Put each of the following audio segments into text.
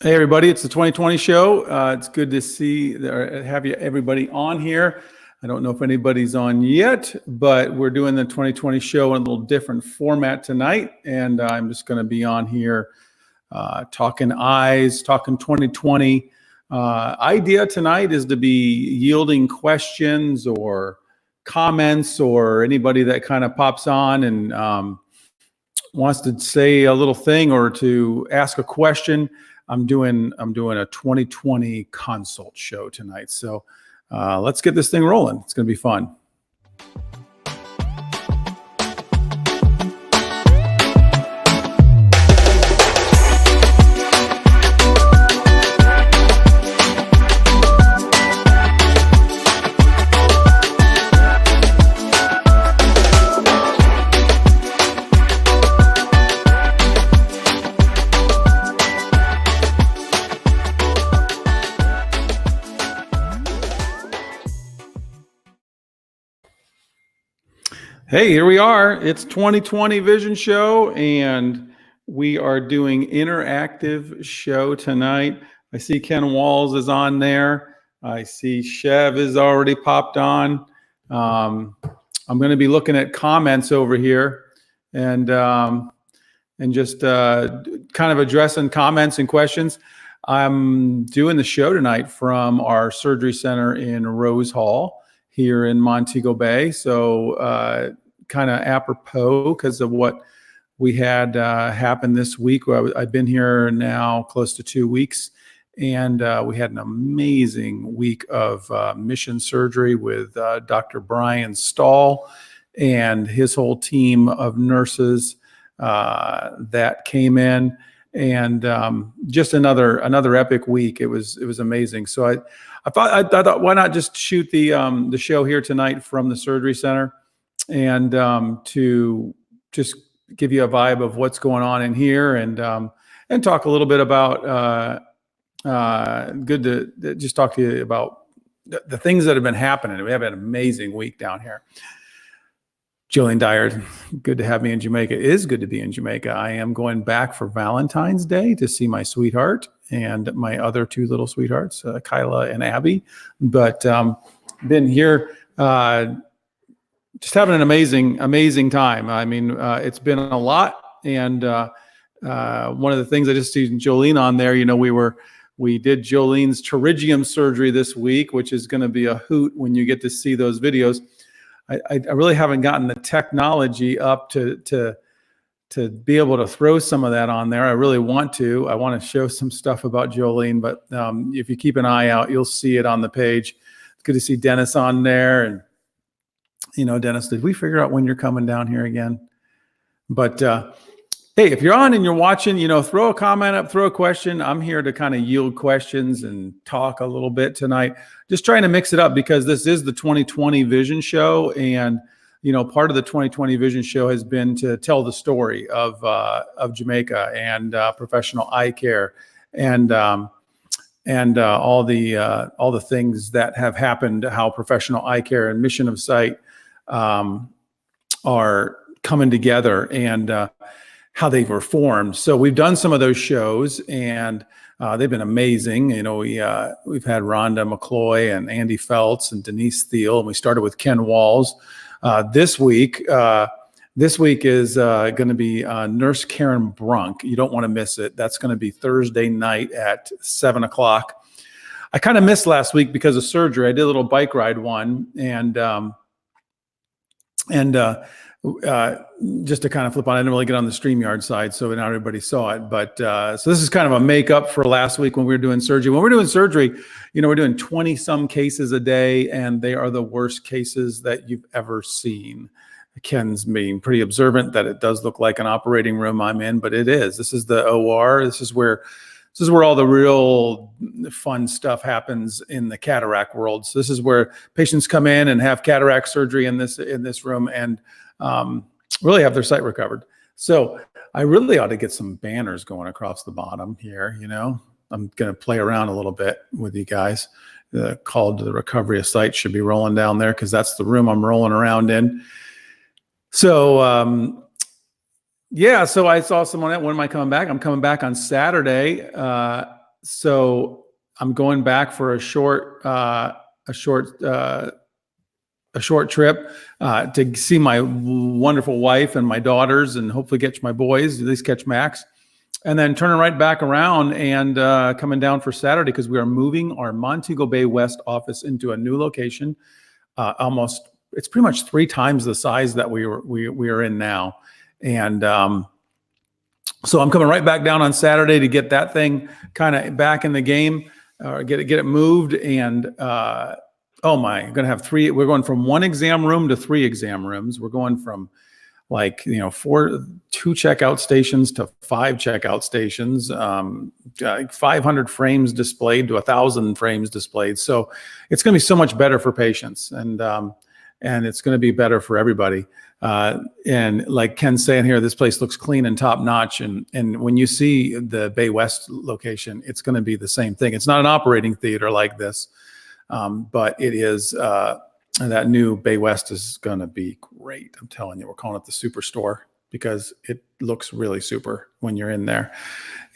Hey everybody, it's the 2020 show. It's good to see have you everybody on here. I don't know if anybody's on yet, but we're doing the 2020 show in a little different format tonight, and I'm just going to be on here talking eyes, talking 2020. Idea tonight is to be yielding questions or comments, or anybody that kind of pops on and wants to say a little thing or to ask a question. I'm doing a 2020 consult show tonight. So let's get this thing rolling. It's going to be fun. Hey, here we are. It's 2020 Vision Show, and we are doing interactive show tonight. I see Ken Walls is on there. I see Chev is already popped on. I'm going to be looking at comments over here and just kind of addressing comments and questions. I'm doing the show tonight from our surgery center in Rose Hall here in Montego Bay. So kind of apropos because of what we had happen this week. I've been here now close to 2 weeks, and we had an amazing week of mission surgery with Dr. Brian Stahl and his whole team of nurses that came in, and just another epic week. It was amazing. So I thought why not just shoot the show here tonight from the surgery center, and to just give you a vibe of what's going on in here, and talk a little bit about good to just talk to you about the things that have been happening. We have an amazing week down here. Jillian Dyer, good to have me in Jamaica. It is good to be in Jamaica. I am going back for Valentine's Day to see my sweetheart and my other two little sweethearts, Kyla and Abby. But been here just having an amazing time. I mean, it's been a lot. And one of the things I just see Jolene on there, we did Jolene's pterygium surgery this week, which is going to be a hoot when you get to see those videos. I really haven't gotten the technology up to be able to throw some of that on there. I really want to. I want to show some stuff about Jolene, but if you keep an eye out, you'll see it on the page. It's good to see Dennis on there. And, Dennis, did we figure out when you're coming down here again? But hey, if you're on and you're watching, throw a comment up, throw a question. I'm here to kind of yield questions and talk a little bit tonight. Just trying to mix it up because this is the 2020 Vision Show. And, part of the 2020 Vision Show has been to tell the story of Jamaica and professional eye care and all the things that have happened, how professional eye care and mission of sight are coming together, and how they were formed. So we've done some of those shows, and they've been amazing. We've had Rhonda McCloy and Andy Feltz and Denise Thiel, and we started with Ken Walls. This week is going to be Nurse Karen Brunk. You don't want to miss it. That's going to be Thursday night at 7:00. I kind of missed last week because of surgery. I did a little bike ride one, and just to kind of flip on, I didn't really get on the StreamYard side, so not everybody saw it. But so this is kind of a makeup for last week when we were doing surgery. When we're doing surgery, we're doing 20 some cases a day, and they are the worst cases that you've ever seen. Ken's being pretty observant that it does look like an operating room I'm in, but it is. This is the OR. This is where all the real fun stuff happens in the cataract world. So this is where patients come in and have cataract surgery in this room, and really have their sight recovered. So I really ought to get some banners going across the bottom here. I'm going to play around a little bit with you guys. The call to the recovery of sight should be rolling down there because that's the room I'm rolling around in. So yeah, so I saw someone at, when am I coming back? I'm coming back on Saturday so I'm going back for a short trip to see my wonderful wife and my daughters, and hopefully catch my boys, at least catch Max, and then turning right back around and coming down for Saturday, because we are moving our Montego Bay West office into a new location. It's pretty much 3 times the size that we are in now, and so I'm coming right back down on Saturday to get that thing kind of back in the game, or get it moved. And oh my, I'm going to have 3. We're going from 1 exam room to 3 exam rooms. We're going from 2 checkout stations to 5 checkout stations, 500 frames displayed to 1,000 frames displayed. So it's going to be so much better for patients, and it's going to be better for everybody. And like Ken's saying here, this place looks clean and top notch. And when you see the Bay West location, it's going to be the same thing. It's not an operating theater like this, but it is, that new Bay West is going to be great. I'm telling you, we're calling it the Superstore because it looks really super when you're in there.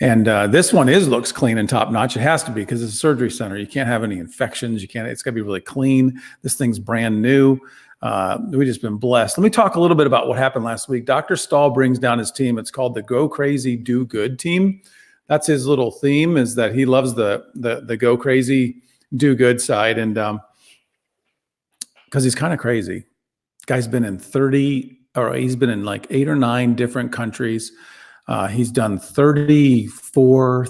And this one looks clean and top notch. It has to be, because it's a surgery center. You can't have any infections. It's got to be really clean. This thing's brand new. We've just been blessed. Let me talk a little bit about what happened last week. Dr. Stahl brings down his team. It's called the Go Crazy, Do Good team. That's his little theme, is that he loves the Go Crazy, Do Good side. And because he's kind of crazy. Guy's been in he's been in like 8 or 9 different countries. He's done 34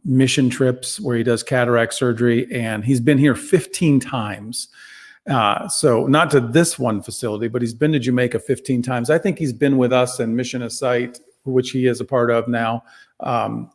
mission trips where he does cataract surgery, and he's been here 15 times. So not to this one facility, but he's been to Jamaica 15 times. I think he's been with us in Mission of Sight, which he is a part of now, about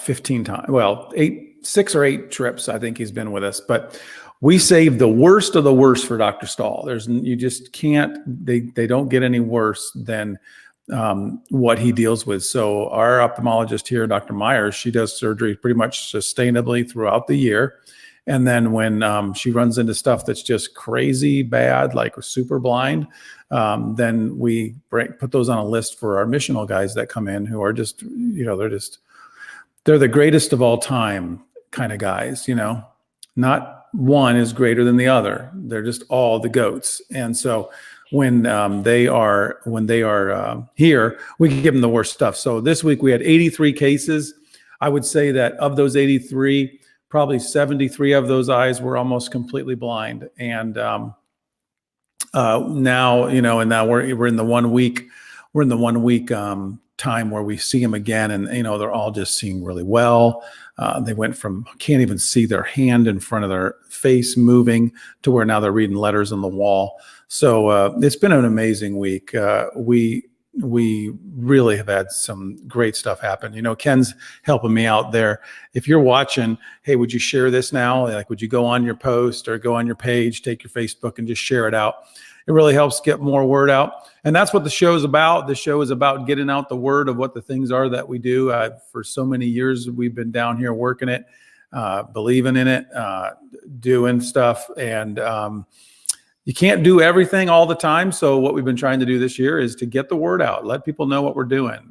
15 times. Well, 6 or 8 trips, I think he's been with us. But we saved the worst of the worst for Dr. Stahl. You just can't, they don't get any worse than what he deals with. So our ophthalmologist here, Dr. Myers, she does surgery pretty much sustainably throughout the year. And then when she runs into stuff that's just crazy bad, like super blind, then we put those on a list for our missional guys that come in, who are just, they're the greatest of all time kind of guys, not one is greater than the other. They're just all the goats. And so when they are here, we can give them the worst stuff. So this week we had 83 cases. I would say that of those 83, probably 73 of those eyes were almost completely blind. And now, and now we're in the 1 week. We're in the 1 week time where we see them again, and they're all just seeing really well. They went from can't even see their hand in front of their face moving to where now they're reading letters on the wall. So it's been an amazing week. We really have had some great stuff happen. Ken's helping me out there. If you're watching, hey, would you share this now? Like, would you go on your post or go on your page, take your Facebook and just share it out? It really helps get more word out. And that's what the show is about. The show is about getting out the word of what the things are that we do. For so many years, we've been down here working it, believing in it, doing stuff. And you can't do everything all the time. So what we've been trying to do this year is to get the word out, let people know what we're doing.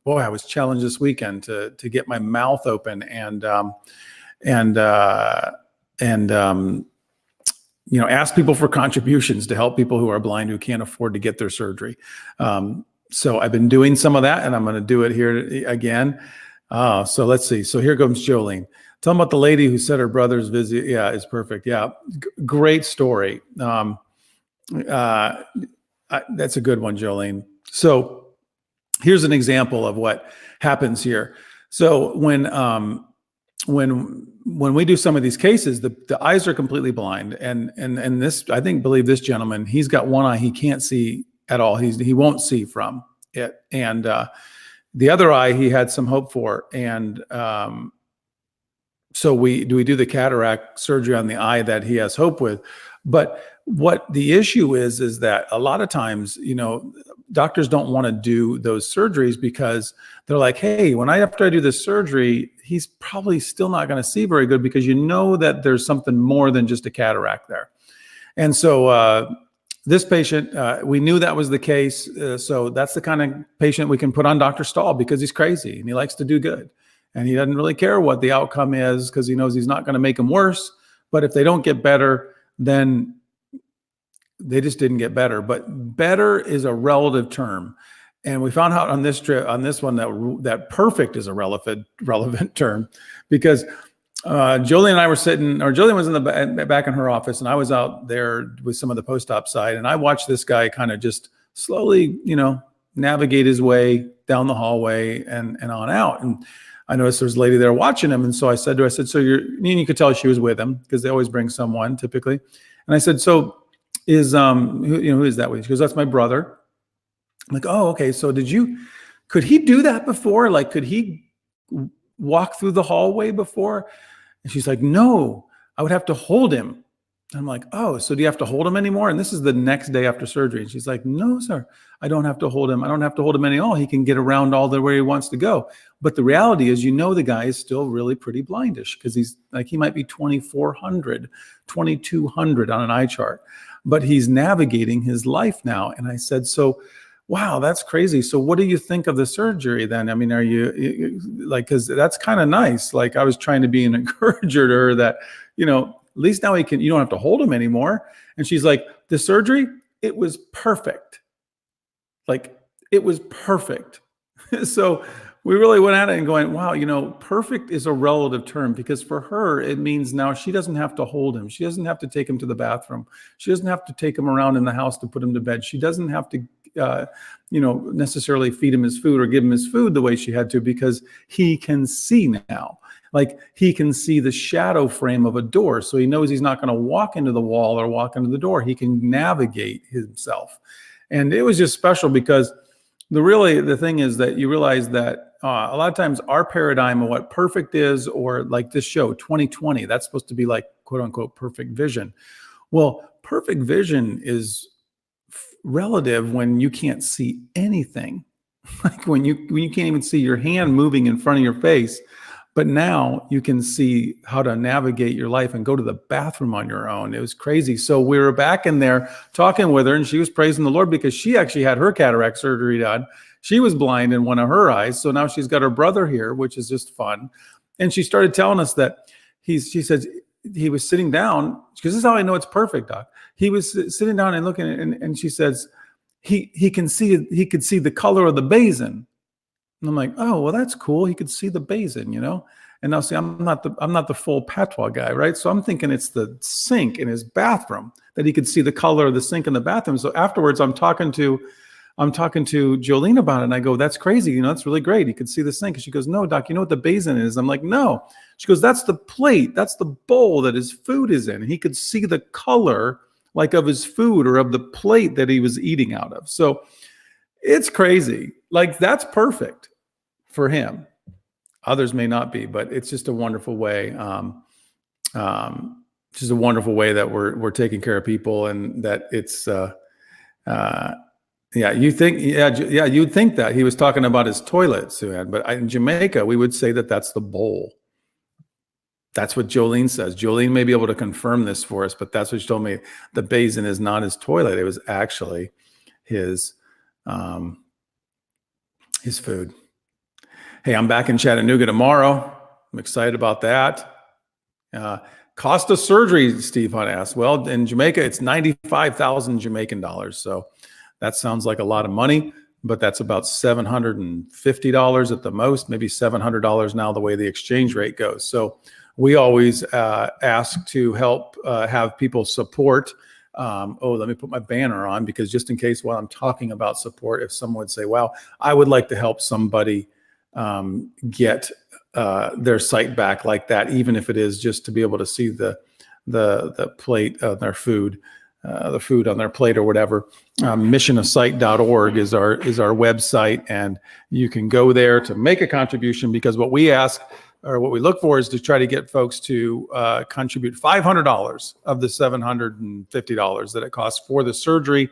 Boy, I was challenged this weekend to get my mouth open and ask people for contributions to help people who are blind, who can't afford to get their surgery. So I've been doing some of that, and I'm going to do it here again. So let's see. So here comes Jolene. Tell them about the lady who said her brother's visit. Yeah, is perfect. Yeah, great story. That's a good one, Jolene. So here's an example of what happens here. So when we do some of these cases, the eyes are completely blind, and this, I believe this gentleman, he's got one eye he can't see at all. He won't see from it, and the other eye he had some hope for, and so we do the cataract surgery on the eye that he has hope with. But what the issue is that a lot of times, doctors don't want to do those surgeries because they're like, hey, after I do this surgery, he's probably still not going to see very good, because that there's something more than just a cataract there. And so this patient, we knew that was the case. So that's the kind of patient we can put on Dr. Stahl because he's crazy and he likes to do good. And he doesn't really care what the outcome is because he knows he's not going to make them worse. But if they don't get better, then they just didn't get better. But better is a relative term. And we found out on this trip, on this one, that perfect is a relevant term because Jolene and I were sitting, or Jolene was in the back in her office, and I was out there with some of the post-op side, and I watched this guy kind of just slowly, navigate his way down the hallway and on out. And I noticed there's a lady there watching him, and so I said to her, so you could tell she was with him because they always bring someone typically. And I said, so is who is that with you? She goes, that's my brother. I'm like, oh, okay. So could he do that before? Like, could he walk through the hallway before? And she's like, no, I would have to hold him. I'm like, oh, so do you have to hold him anymore? And this is the next day after surgery. And she's like, no, sir, I don't have to hold him. I don't have to hold him anymore. He can get around all the way he wants to go. But the reality is, the guy is still really pretty blindish because he's like, he might be 2,400, 2,200 on an eye chart, but he's navigating his life now. And I said, so wow, that's crazy. So what do you think of the surgery then? I mean, are you like, because that's kind of nice. Like I was trying to be an encourager to her that, at least now you don't have to hold him anymore. And she's like, the surgery, it was perfect. Like it was perfect. So we really went at it and going, wow, perfect is a relative term because for her, it means now she doesn't have to hold him. She doesn't have to take him to the bathroom. She doesn't have to take him around in the house to put him to bed. She doesn't have to necessarily feed him his food or give him his food the way she had to because he can see now. Like he can see the shadow frame of a door. So he knows he's not going to walk into the wall or walk into the door. He can navigate himself. And it was just special because the thing is that you realize that a lot of times our paradigm of what perfect is, or like this show 2020, that's supposed to be like quote unquote perfect vision. Well, perfect vision is relative when you can't see anything, like when you can't even see your hand moving in front of your face, but now you can see how to navigate your life and go to the bathroom on your own. It was crazy. So we were back in there talking with her, and she was praising the Lord because she actually had her cataract surgery done. She was blind in one of her eyes, so now she's got her brother here, which is just fun. And she started telling us that she says he was sitting down, because this is how I know it's perfect, Doc. He was sitting down and looking, and she says he could see the color of the basin. And I'm like, oh, well, that's cool. He could see the basin, And now see, I'm not the full patois guy, right? So I'm thinking it's the sink in his bathroom that he could see the color of the sink in the bathroom. So afterwards, I'm talking to Jolene about it, and I go, that's crazy. That's really great. He could see the sink. And she goes, no, Doc, you know what the basin is? I'm like, no. She goes, that's the plate. That's the bowl that his food is in. And he could see the color like of his food or of the plate that he was eating out of. So it's crazy. Like that's perfect for him. Others may not be, but it's just a wonderful way. Just a wonderful way that we're taking care of people, and that it's you'd think that he was talking about his toilet, Suhan, but in Jamaica we would say that that's the bowl. That's what Jolene says. Jolene may be able to confirm this for us, but that's what she told me. The basin is not his toilet. It was actually his food. Hey, I'm back in Chattanooga tomorrow. I'm excited about that. Cost of surgery, Steve Hunt asked. Well, in Jamaica, it's 95,000 Jamaican dollars. So that sounds like a lot of money, but that's about $750 at the most, maybe $700 now, the way the exchange rate goes. So we always ask to help have people support. Let me put my banner on, because just in case while I'm talking about support, if someone would say, well, I would like to help somebody get their sight back like that, even if it is just to be able to see the plate of their food, the food on their plate or whatever. Missionofsight.org is our website, and you can go there to make a contribution, because what we ask, or what we look for, is to try to get folks to contribute $500 of the $750 that it costs for the surgery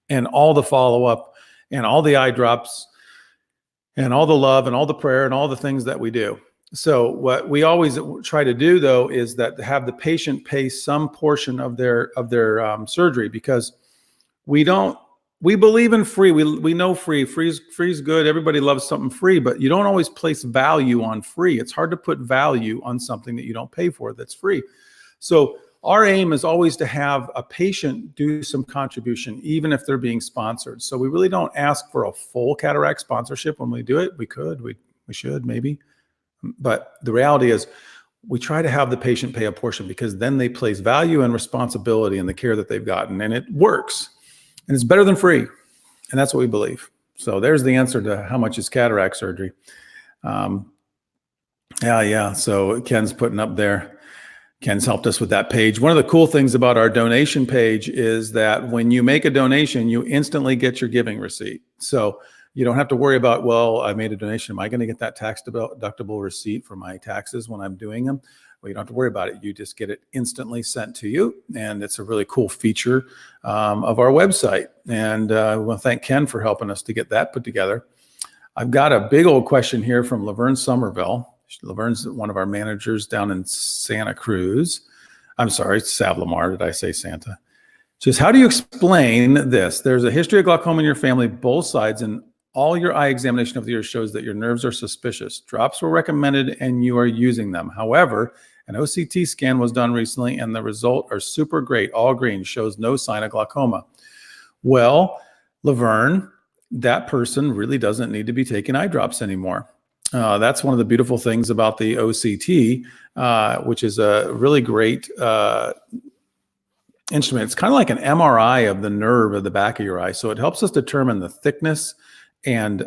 and all the follow-up and all the eye drops and all the love and all the prayer and all the things that we do. So what we always try to do, though, is that have the patient pay some portion of their surgery, because we don't, we believe in free. We know free. Free's good. Everybody loves something free, but you don't always place value on free. It's hard to put value on something that you don't pay for that's free. So our aim is always to have a patient do some contribution, even if they're being sponsored. So we really don't ask for a full cataract sponsorship when we do it. We could, we should maybe, but the reality is we try to have the patient pay a portion, because then they place value and responsibility in the care that they've gotten, and it works. And it's better than free. And that's what we believe. So there's the answer to how much is cataract surgery. Yeah. So Ken's putting up there. Ken's helped us with that page. One of the cool things about our donation page is that when you make a donation, you instantly get your giving receipt. So you don't have to worry about, well, I made a donation. Am I going to get that tax deductible receipt for my taxes when I'm doing them? Well, you don't have to worry about it. You just get it instantly sent to you. And it's a really cool feature of our website. And I want to thank Ken for helping us to get that put together. I've got a big old question here from Laverne Somerville. Laverne's one of our managers down in Santa Cruz. I'm sorry, Savlamar. Did I say Santa? She says, how do you explain this? There's a history of glaucoma in your family, both sides, and all your eye examination of the ear shows that your nerves are suspicious. Drops were recommended and you are using them. However, an OCT scan was done recently and the result are super great. All green, shows no sign of glaucoma. Well, Laverne, that person really doesn't need to be taking eye drops anymore. That's one of the beautiful things about the OCT, which is a really great instrument. It's kind of like an MRI of the nerve of the back of your eye. So it helps us determine the thickness and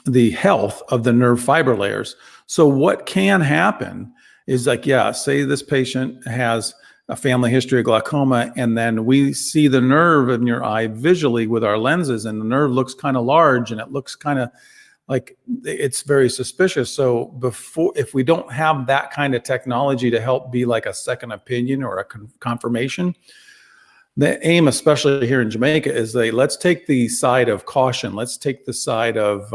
the health of the nerve fiber layers. So what can happen is, like, yeah, say this patient has a family history of glaucoma, and then we see the nerve in your eye visually with our lenses, and the nerve looks kind of large and it looks kind of like it's very suspicious. So if we don't have that kind of technology to help be like a second opinion or a confirmation, the aim, especially here in Jamaica, is let's take the side of caution. Let's take the side of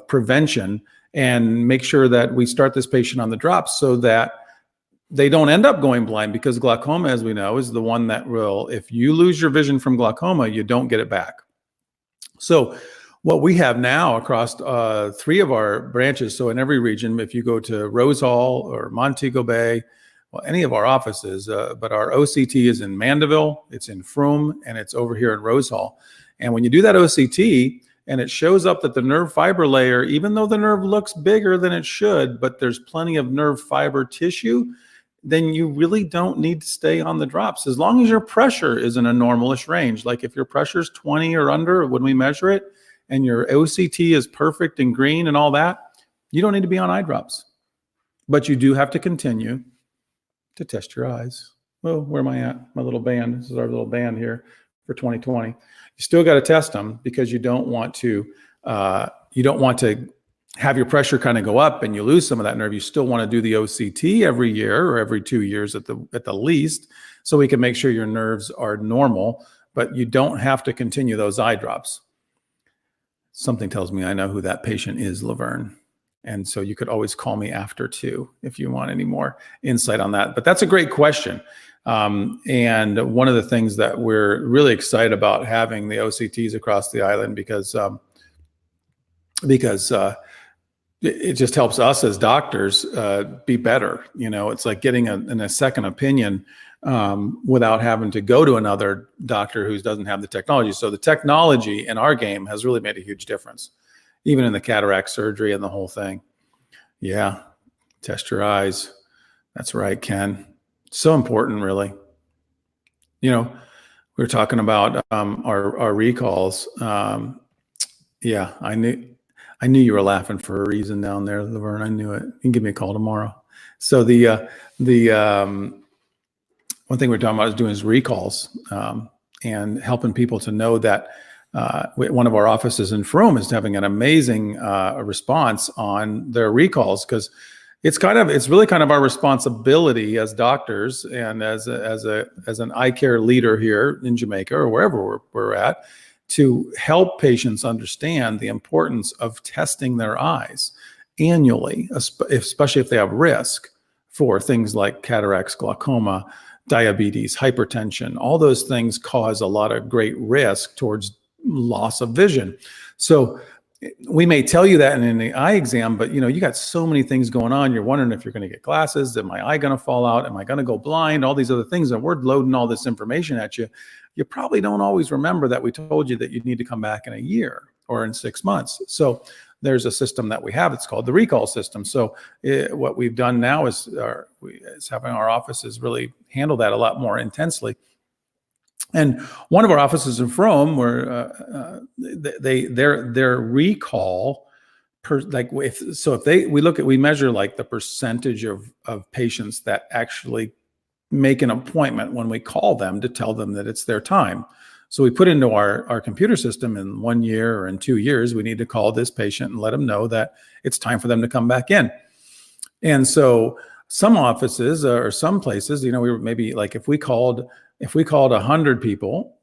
prevention and make sure that we start this patient on the drops so that they don't end up going blind, because glaucoma, as we know, is the one that will, if you lose your vision from glaucoma, you don't get it back. So what we have now across 3 of our branches, so in every region, if you go to Rose Hall or Montego Bay, well, any of our offices, but our OCT is in Mandeville, it's in Frome, and it's over here in Rose Hall. And when you do that OCT and it shows up that the nerve fiber layer, even though the nerve looks bigger than it should, but there's plenty of nerve fiber tissue, then you really don't need to stay on the drops as long as your pressure is in a normalish range. Like if your pressure is 20 or under when we measure it, and your OCT is perfect and green and all that, you don't need to be on eye drops. But you do have to continue to test your eyes. Well, where am I at? My little band. This is our little band here for 2020. You still got to test them, because you don't want to have your pressure kind of go up and you lose some of that nerve. You still want to do the OCT every year or every 2 years at the least, so we can make sure your nerves are normal, but you don't have to continue those eye drops. Something tells me I know who that patient is, Laverne. And so you could always call me after too, if you want any more insight on that. But that's a great question. And one of the things that we're really excited about having the OCTs across the island, because it just helps us as doctors be better. You know, it's like getting a second opinion without having to go to another doctor who doesn't have the technology. So the technology in our game has really made a huge difference, even in the cataract surgery and the whole thing. Yeah, test your eyes. That's right, Ken. So important, really. You know, we were talking about our recalls. Yeah, I knew you were laughing for a reason down there, Laverne. I knew it. You can give me a call tomorrow. So the one thing we're talking about is doing recalls and helping people to know that one of our offices in Frome is having an amazing response on their recalls, because it's really kind of our responsibility as doctors and as an eye care leader here in Jamaica or wherever we're at, to help patients understand the importance of testing their eyes annually, especially if they have risk for things like cataracts, glaucoma, diabetes, hypertension, all those things cause a lot of great risk towards loss of vision. So we may tell you that in the eye exam, but you got so many things going on. You're wondering if you're going to get glasses. Is my eye going to fall out? Am I going to go blind? All these other things, and we're loading all this information at you. You probably don't always remember that we told you that you need to come back in a year or in 6 months. So there's a system that we have. It's called the recall system. So what we've done now is having our offices really handle that a lot more intensely. And one of our offices in Frome, where their recall, we measure like the percentage of patients that actually make an appointment when we call them to tell them that it's their time. So we put into our computer system in 1 year or in 2 years, we need to call this patient and let them know that it's time for them to come back in. And so some offices or some places, we were maybe like if we called 100 people,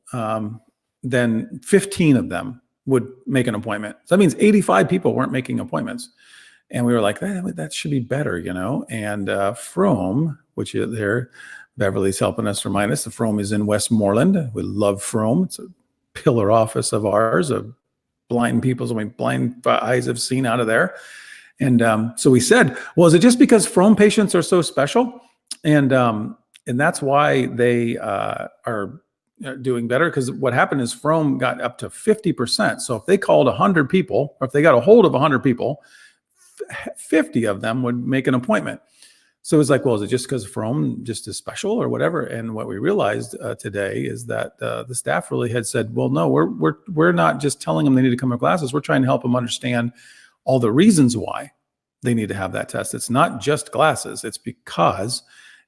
then 15 of them would make an appointment. So that means 85 people weren't making appointments. And we were like, that should be better, And Frome, which is there, Beverly's helping us remind us, the Frome is in Westmoreland. We love Frome. It's a pillar office of ours, of blind people's, blind eyes have seen out of there. And so we said, well, is it just because Frome patients are so special? And that's why they are doing better, because what happened is Frome got up to 50%. So if they called 100 people, or if they got a hold of 100 people, 50 of them would make an appointment. So it's like, well, is it just because Frome just is special or whatever? And what we realized today is that the staff really had said, well, no, we're not just telling them they need to come to classes. We're trying to help them understand all the reasons why they need to have that test. It's not just glasses. It's because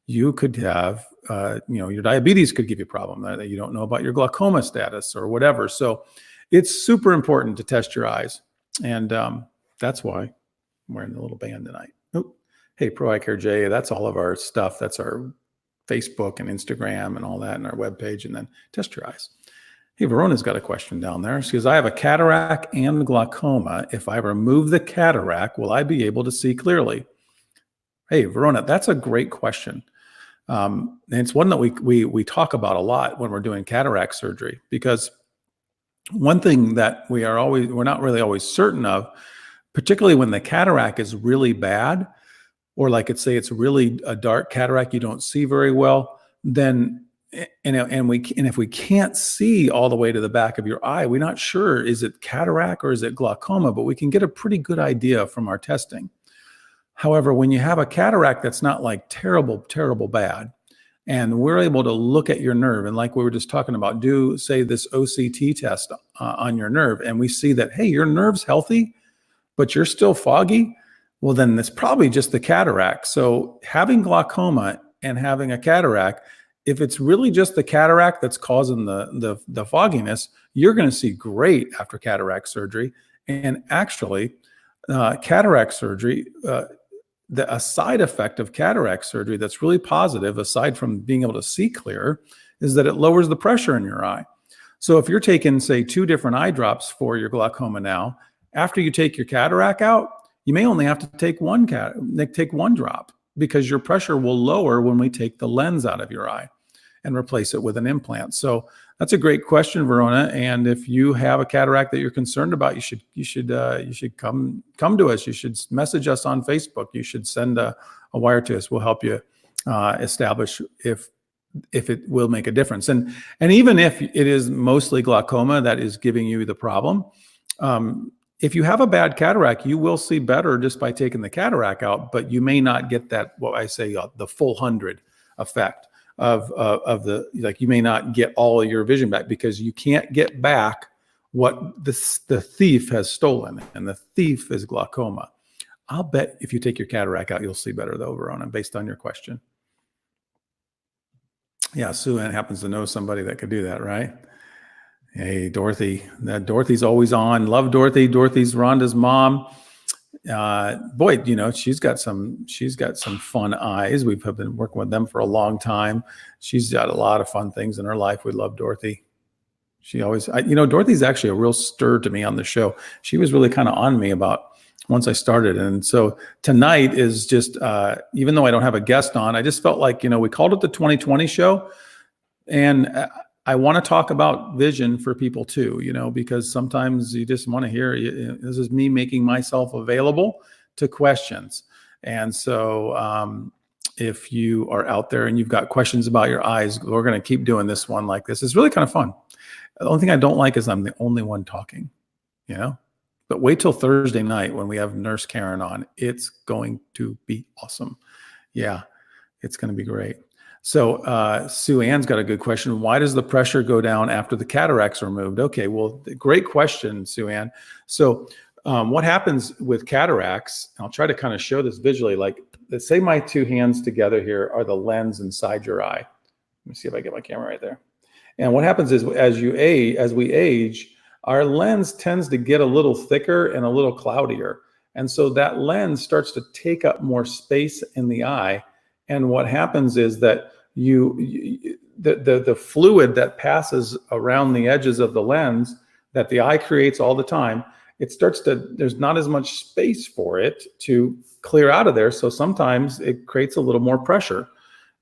you could have, your diabetes could give you a problem that you don't know about, your glaucoma status or whatever. So it's super important to test your eyes. And that's why I'm wearing the little band tonight. Oh, hey, Pro Eye Care Jay, that's all of our stuff. That's our Facebook and Instagram and all that, and our webpage. And then test your eyes. Hey, Verona's got a question down there. She goes, I have a cataract and glaucoma. If I remove the cataract, will I be able to see clearly? Hey, Verona, that's a great question. And it's one that we talk about a lot when we're doing cataract surgery, because one thing that we're not really always certain of, particularly when the cataract is really bad, or like it's really a dark cataract, you don't see very well, then and if we can't see all the way to the back of your eye, we're not sure, is it cataract or is it glaucoma, but we can get a pretty good idea from our testing. However, when you have a cataract that's not like terrible, terrible bad, and we're able to look at your nerve, and like we were just talking about, do say this OCT test on your nerve, and we see that, hey, your nerve's healthy, but you're still foggy, well, then it's probably just the cataract. So having glaucoma and having a cataract, if it's really just the cataract that's causing the fogginess, you're going to see great after cataract surgery. And actually, cataract surgery, a side effect of cataract surgery that's really positive, aside from being able to see clearer, is that it lowers the pressure in your eye. So if you're taking, say, 2 different eye drops for your glaucoma now, after you take your cataract out, you may only have to take one drop, because your pressure will lower when we take the lens out of your eye and replace it with an implant. So that's a great question, Verona. And if you have a cataract that you're concerned about, you should come to us. You should message us on Facebook. You should send a wire to us. We'll help you establish if it will make a difference. And even if it is mostly glaucoma that is giving you the problem, if you have a bad cataract, you will see better just by taking the cataract out, but you may not get that, what I say, the full 100 effect of the, like, you may not get all of your vision back, because you can't get back what the thief has stolen, and the thief is glaucoma. I'll bet if you take your cataract out, you'll see better though, Verona, based on your question. Yeah, Sue Ann happens to know somebody that could do that, right? Hey, Dorothy. Dorothy's always on. Love Dorothy. Dorothy's Rhonda's mom. Boy, she's got some fun eyes. We've been working with them for a long time. She's got a lot of fun things in her life. We love Dorothy. She always, Dorothy's actually a real stir to me on the show. She was really kind of on me about once I started. And so tonight is just, even though I don't have a guest on, I just felt like, we called it the 2020 show. And I want to talk about vision for people too, because sometimes you just want to hear, this is me making myself available to questions. And so if you are out there and you've got questions about your eyes, we're going to keep doing this one like this. It's really kind of fun. The only thing I don't like is I'm the only one talking, but wait till Thursday night when we have Nurse Karen on. It's going to be awesome. Yeah, it's going to be great. So Sue Ann's got a good question. Why does the pressure go down after the cataracts are removed? Okay, well, great question, Sue Ann. So what happens with cataracts, I'll try to kind of show this visually, like let's say my two hands together here are the lens inside your eye. Let me see if I get my camera right there. And what happens is as we age, our lens tends to get a little thicker and a little cloudier. And so that lens starts to take up more space in the eye. And what happens is that the fluid that passes around the edges of the lens that the eye creates all the time, there's not as much space for it to clear out of there. So sometimes it creates a little more pressure.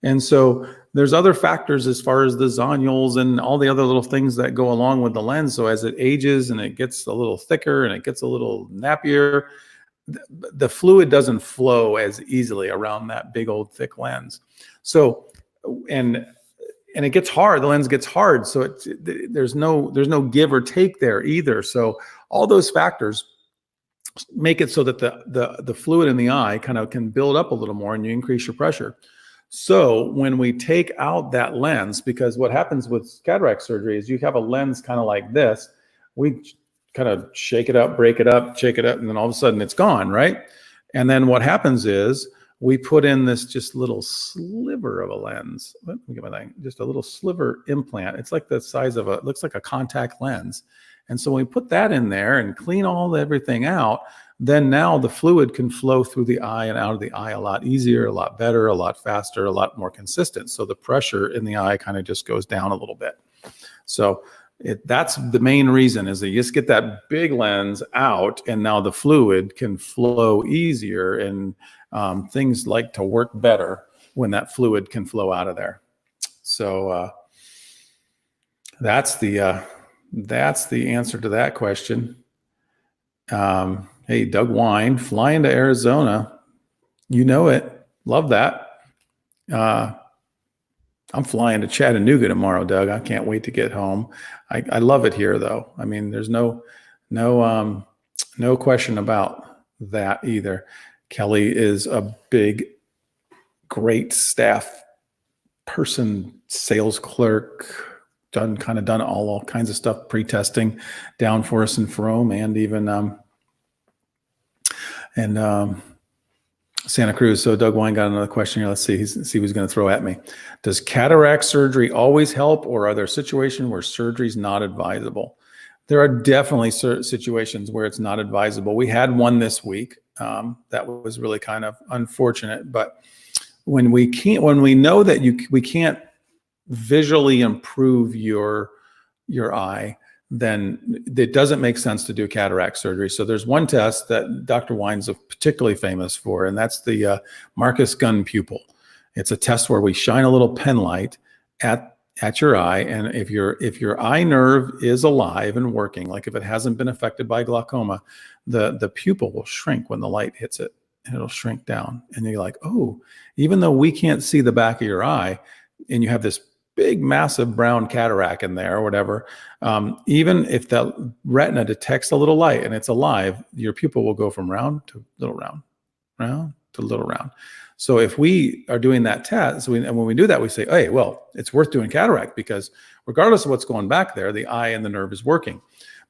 And so there's other factors as far as the zonules and all the other little things that go along with the lens. So as it ages and it gets a little thicker and it gets a little nappier, the fluid doesn't flow as easily around that big old thick lens. So, and it gets hard, the lens gets hard. So there's no give or take there either. So all those factors make it so that the fluid in the eye kind of can build up a little more and you increase your pressure. So when we take out that lens, because what happens with cataract surgery is you have a lens kind of like this, we kind of shake it up, break it up, shake it up, and then all of a sudden it's gone, right? And then what happens is we put in this just little sliver of a lens. Let me get my thing. Just a little sliver implant. It's like the size of it looks like a contact lens. And so when we put that in there and clean everything out, then now the fluid can flow through the eye and out of the eye a lot easier, a lot better, a lot faster, a lot more consistent. So the pressure in the eye kind of just goes down a little bit. So that's the main reason, is that you just get that big lens out and now the fluid can flow easier, and things like to work better when that fluid can flow out of there. So that's the answer to that question. Hey, Doug Wine, flying to Arizona. You know it. Love that. I'm flying to Chattanooga tomorrow, Doug. I can't wait to get home. I love it here, though. I mean, there's no question about that either. Kelly is a big, great staff person, sales clerk, done all kinds of stuff, pre-testing down for us in Frome, and even Santa Cruz. So Doug Wine got another question here. Let's see who's going to throw at me. Does cataract surgery always help, or are there situations where surgery is not advisable? There are definitely situations where it's not advisable. We had one this week that was really kind of unfortunate. But when we know that we can't visually improve your eye, then it doesn't make sense to do cataract surgery. So there's one test that Dr. Wine's particularly famous for, and that's the Marcus Gunn pupil. It's a test where we shine a little pen light at your eye, and if your eye nerve is alive and working, like if it hasn't been affected by glaucoma, the pupil will shrink when the light hits it, and it'll shrink down. And you're like, oh, even though we can't see the back of your eye, and you have this big, massive brown cataract in there or whatever, even if the retina detects a little light and it's alive, your pupil will go from round to little round, round to little round. So if we are doing that test, and when we do that, we say, hey, well, it's worth doing cataract, because regardless of what's going back there, the eye and the nerve is working.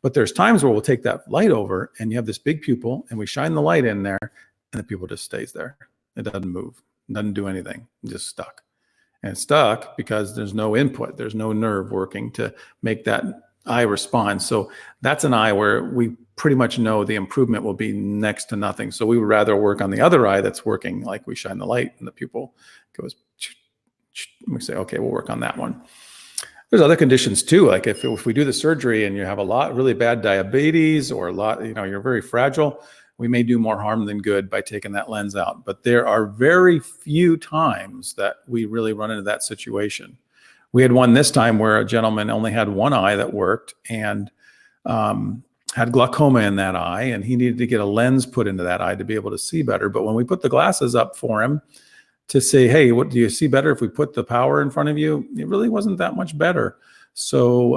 But there's times where we'll take that light over and you have this big pupil and we shine the light in there and the pupil just stays there. It doesn't move, it doesn't do anything, it's just stuck. And it's stuck because there's no input. There's no nerve working to make that eye respond. So that's an eye where we pretty much know the improvement will be next to nothing. So we would rather work on the other eye that's working, like we shine the light and the pupil goes, and we say, okay, we'll work on that one. There's other conditions too. Like if we do the surgery and you have really bad diabetes, or you're very fragile, we may do more harm than good by taking that lens out. But there are very few times that we really run into that situation. We had one this time where a gentleman only had one eye that worked and had glaucoma in that eye, and he needed to get a lens put into that eye to be able to see better. But when we put the glasses up for him to say, hey, what do you see better if we put the power in front of you? It really wasn't that much better. So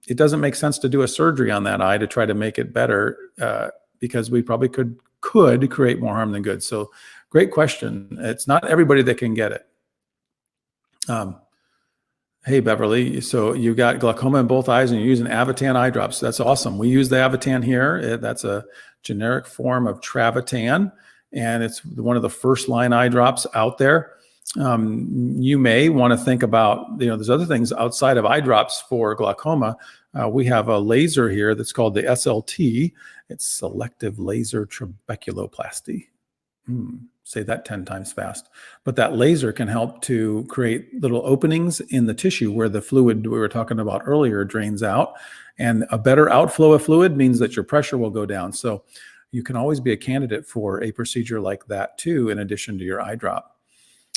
it doesn't make sense to do a surgery on that eye to try to make it better because we probably could create more harm than good. So great question. It's not everybody that can get it. Hey, Beverly, so you got glaucoma in both eyes and you're using Avitan eye drops. That's awesome. We use the Avitan here. That's a generic form of Travatan, and it's one of the first line eye drops out there. You may want to think about, there's other things outside of eye drops for glaucoma. We have a laser here that's called the SLT. It's selective laser trabeculoplasty. Say that 10 times fast. But that laser can help to create little openings in the tissue where the fluid we were talking about earlier drains out. And a better outflow of fluid means that your pressure will go down. So you can always be a candidate for a procedure like that too, in addition to your eye drop.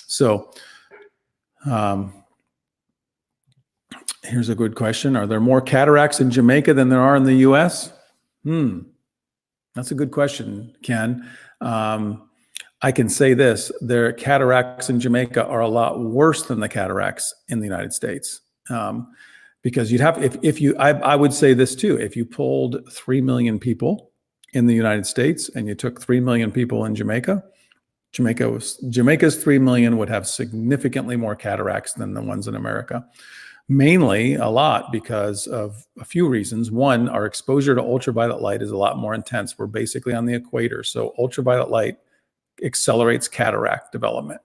So here's a good question. Are there more cataracts in Jamaica than there are in the US? That's a good question, Ken. I can say this, their cataracts in Jamaica are a lot worse than the cataracts in the United States. Because you'd have, I would say this too, if you polled 3 million people in the United States and you took 3 million people in Jamaica's 3 million would have significantly more cataracts than the ones in America. Mainly a lot because of a few reasons. One, our exposure to ultraviolet light is a lot more intense. We're basically on the equator. So ultraviolet light accelerates cataract development.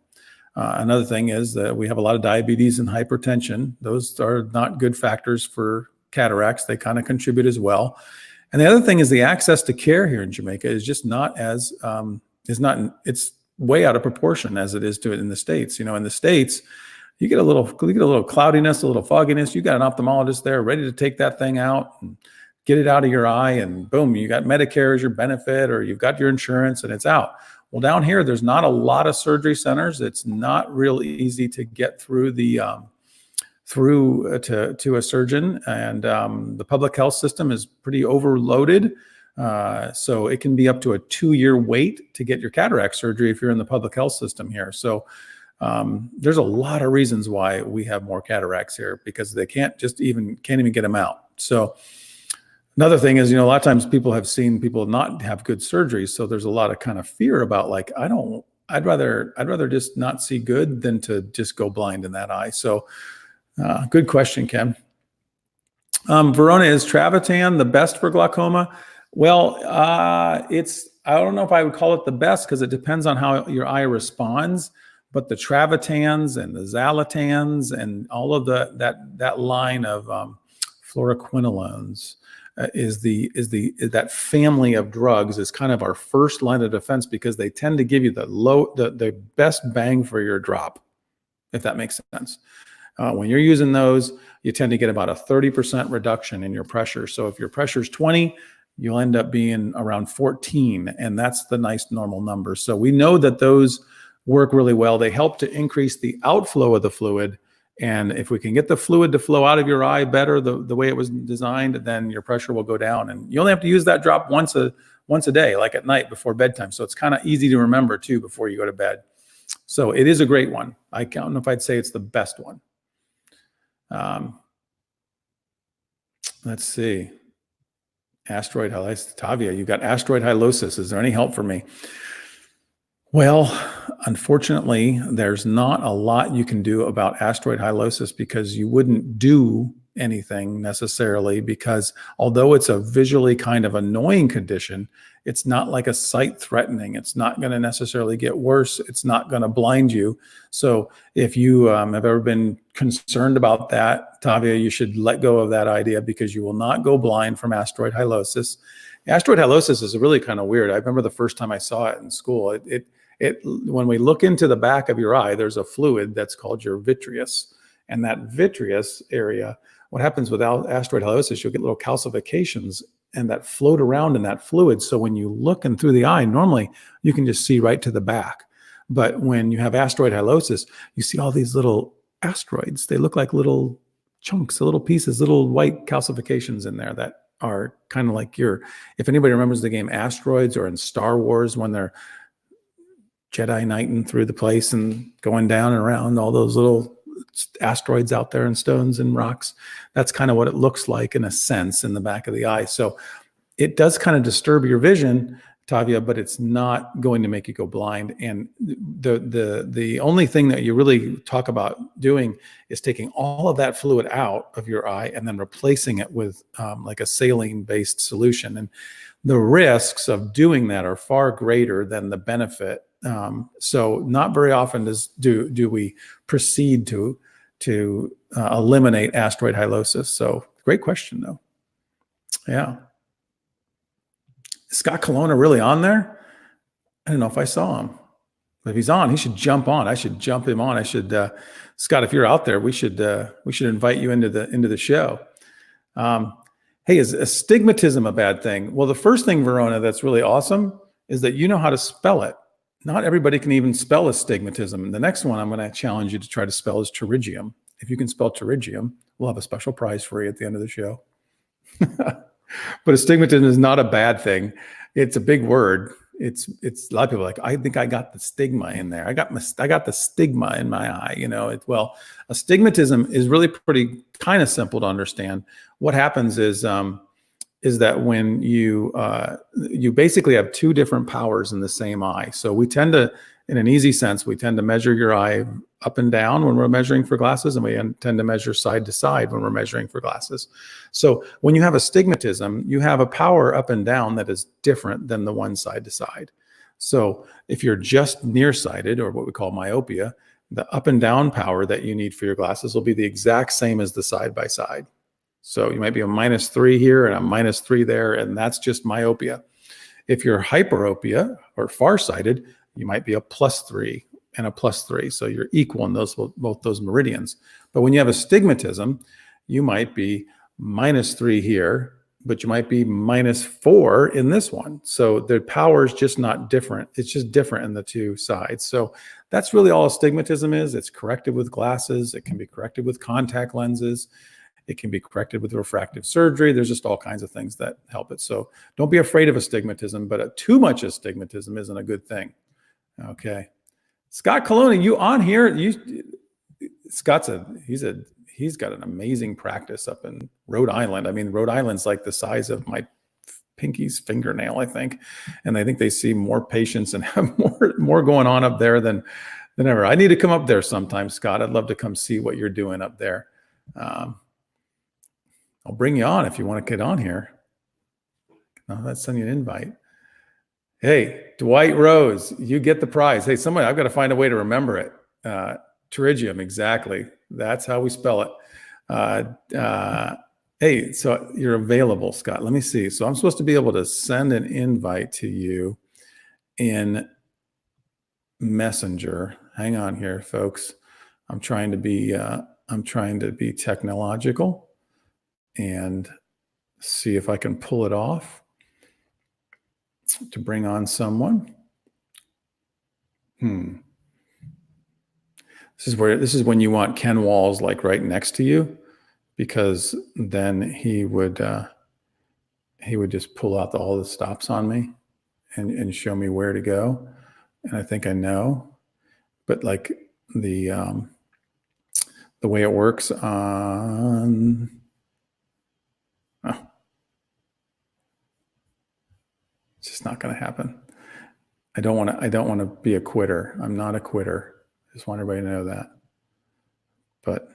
Another thing is that we have a lot of diabetes and hypertension. Those are not good factors for cataracts. They kind of contribute as well. And the other thing is the access to care here in Jamaica is just not as, it's way out of proportion as it is to it in the States. In the States, you get a little cloudiness, a little fogginess. You got an ophthalmologist there ready to take that thing out and get it out of your eye, and boom, you got Medicare as your benefit, or you've got your insurance and it's out. Well, down here, there's not a lot of surgery centers. It's not really easy to get through to a surgeon, and the public health system is pretty overloaded. So it can be up to a 2-year wait to get your cataract surgery if you're in the public health system here. So there's a lot of reasons why we have more cataracts here, because they can't even get them out. So another thing is, a lot of times people have seen people not have good surgeries. So there's a lot of kind of fear about like, I'd rather just not see good than to just go blind in that eye. So good question, Ken. Verona, is Travatan the best for glaucoma? Well, I don't know if I would call it the best because it depends on how your eye responds. But the Travatans and the Xalotans and all of that line of fluoroquinolones that family of drugs is kind of our first line of defense, because they tend to give you the best bang for your drop, if that makes sense. When you're using those, you tend to get about a 30% reduction in your pressure. So if your pressure is 20, you'll end up being around 14, and that's the nice normal number. So we know that those work really well. They help to increase the outflow of the fluid. And if we can get the fluid to flow out of your eye better, the way it was designed, then your pressure will go down. And you only have to use that drop once a day, like at night before bedtime. So it's kind of easy to remember too before you go to bed. So it is a great one. I don't know if I'd say it's the best one. Let's see. Asteroid hylosis. Tavia, you got asteroid hylosis. Is there any help for me? Well, unfortunately, there's not a lot you can do about asteroid hylosis, because you wouldn't do anything necessarily, because although it's a visually kind of annoying condition, it's not like a sight threatening. It's not going to necessarily get worse. It's not going to blind you. So if you have ever been concerned about that, Tavia, you should let go of that idea, because you will not go blind from asteroid hylosis. Asteroid hylosis is really kind of weird. I remember the first time I saw it in school. When we look into the back of your eye, there's a fluid that's called your vitreous. And that vitreous area, what happens with asteroid hylosis, you'll get little calcifications and that float around in that fluid. So when you look in through the eye, normally you can just see right to the back. But when you have asteroid hyalosis, you see all these little asteroids. They look like little chunks, little pieces, little white calcifications in there that are kind of like if anybody remembers the game Asteroids, or in Star Wars when they're Jedi Knighting through the place and going down and around all those little asteroids out there and stones and rocks. That's kind of what it looks like in a sense in the back of the eye. So it does kind of disturb your vision, Tavia, but it's not going to make you go blind. And the only thing that you really talk about doing is taking all of that fluid out of your eye and then replacing it with like a saline-based solution. And the risks of doing that are far greater than the benefit. So not very often do we proceed to eliminate asteroid hyalosis. So great question, though. Yeah. Is Scott Colonna really on there? I don't know if I saw him. But if he's on, he should jump on. I should jump him on. I should, Scott, if you're out there, we should invite you into the show. Hey, is astigmatism a bad thing? Well, the first thing, Verona, that's really awesome is that you know how to spell it. Not everybody can even spell astigmatism. And the next one I'm going to challenge you to try to spell is pterygium. If you can spell pterygium, we'll have a special prize for you at the end of the show. But astigmatism is not a bad thing. It's a big word. It's a lot of people are like, I think I got the stigma in there. I got the stigma in my eye. Well, astigmatism is really pretty kind of simple to understand. What happens is that when you basically have two different powers in the same eye. So we tend to, in an easy sense, we tend to measure your eye up and down when we're measuring for glasses, and we tend to measure side to side when we're measuring for glasses. So when you have astigmatism, you have a power up and down that is different than the one side to side. So if you're just nearsighted, or what we call myopia, the up and down power that you need for your glasses will be the exact same as the side by side. So you might be a -3 here and a -3 there, and that's just myopia. If you're hyperopia or farsighted, you might be a +3 and a +3. So you're equal in both those meridians. But when you have astigmatism, you might be -3 here, but you might be -4 in this one. So the power is just not different. It's just different in the two sides. So that's really all astigmatism is. It's corrected with glasses. It can be corrected with contact lenses. It can be corrected with refractive surgery. There's just all kinds of things that help it. So don't be afraid of astigmatism, but too much astigmatism isn't a good thing. Okay. Scott Colonna, you on here? Scott's he's got an amazing practice up in Rhode Island. I mean, Rhode Island's like the size of my pinky's fingernail, I think. And I think they see more patients and have more going on up there than ever. I need to come up there sometime, Scott. I'd love to come see what you're doing up there. I'll bring you on if you want to get on here. Let's send you an invite. Hey, Dwight Rose, you get the prize. Hey, I've got to find a way to remember it. Pterygium, exactly. That's how we spell it. Hey, so you're available, Scott. Let me see. So I'm supposed to be able to send an invite to you in Messenger. Hang on here, folks. I'm trying to be technological and see if I can pull it off to bring on someone. This is when you want Ken Walls like right next to you, because then he would just pull out all the stops on me and show me where to go. And I think I know, but like the way it works on, it's just not going to happen. I don't want to be a quitter. I'm not a quitter. I just want everybody to know that. But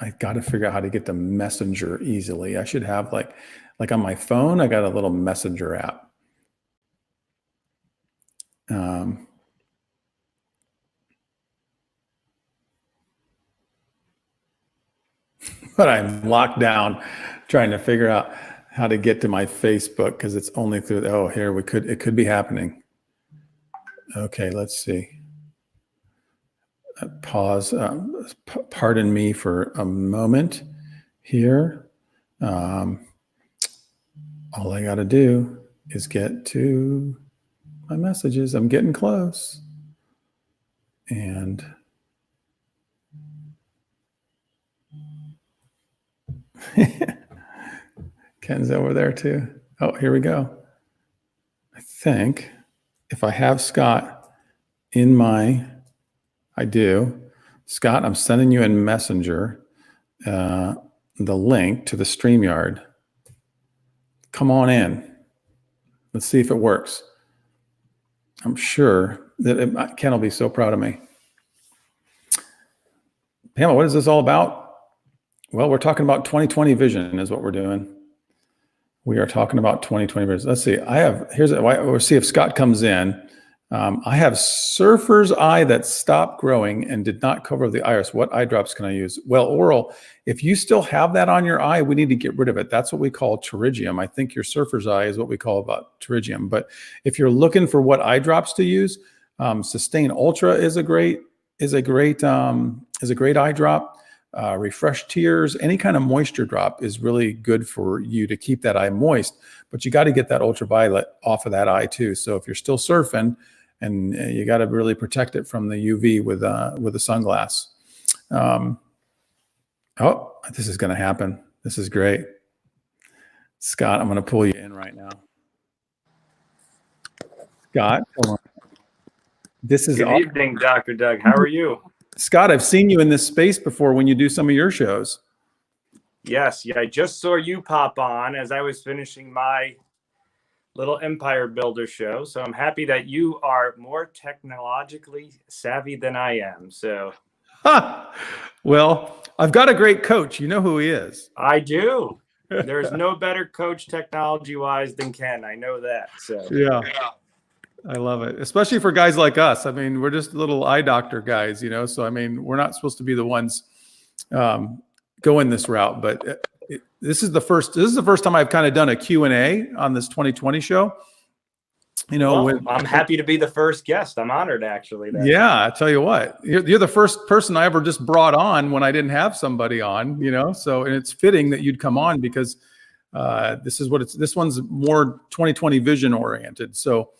I got to figure out how to get to Messenger easily. I should have like on my phone, I got a little Messenger app. But I'm locked down trying to figure out how to get to my Facebook because it's only through, it could be happening. Okay, let's see. Pause. Pardon me for a moment here. All I got to do is get to my messages. I'm getting close. And Ken's over there too. Oh, here we go. I think if I have Scott in I do. Scott, I'm sending you in Messenger the link to the StreamYard. Come on in. Let's see if it works. I'm sure that Ken will be so proud of me. Pamela, what is this all about? Well, we're talking about 2020 vision is what we're doing. We are talking about 2020 vision. Let's see. We'll see if Scott comes in. I have surfer's eye that stopped growing and did not cover the iris. What eye drops can I use? Well, Oral, if you still have that on your eye, we need to get rid of it. That's what we call pterygium. I think your surfer's eye is what we call about pterygium. But if you're looking for what eye drops to use, Sustain Ultra is a great eye drop. Refresh Tears, any kind of moisture drop is really good for you to keep that eye moist, but you got to get that ultraviolet off of that eye too. So if you're still surfing, and you got to really protect it from the UV with a sunglass. Oh, this is going to happen. This is great. Scott, I'm going to pull you in right now. Scott, hold on. This is Good evening, Dr. Doug. How are you? Scott, I've seen you in this space before when you do some of your shows. Yes, I just saw you pop on as I was finishing my little Empire Builder show. So I'm happy that you are more technologically savvy than I am. So, well, I've got a great coach. You know who he is. I do. There's no better coach technology-wise than Ken. I know that. So yeah. I love it, especially for guys like us. I mean, we're just little eye doctor guys, you know. So I mean, we're not supposed to be the ones going this route. But this is the first time I've kind of done a Q&A on this 2020 show. You know, well, I'm happy to be the first guest. I'm honored, actually. Yeah, I tell you what, you're the first person I ever just brought on when I didn't have somebody on. You know, so and it's fitting that you'd come on because this one's more 2020 vision oriented. So.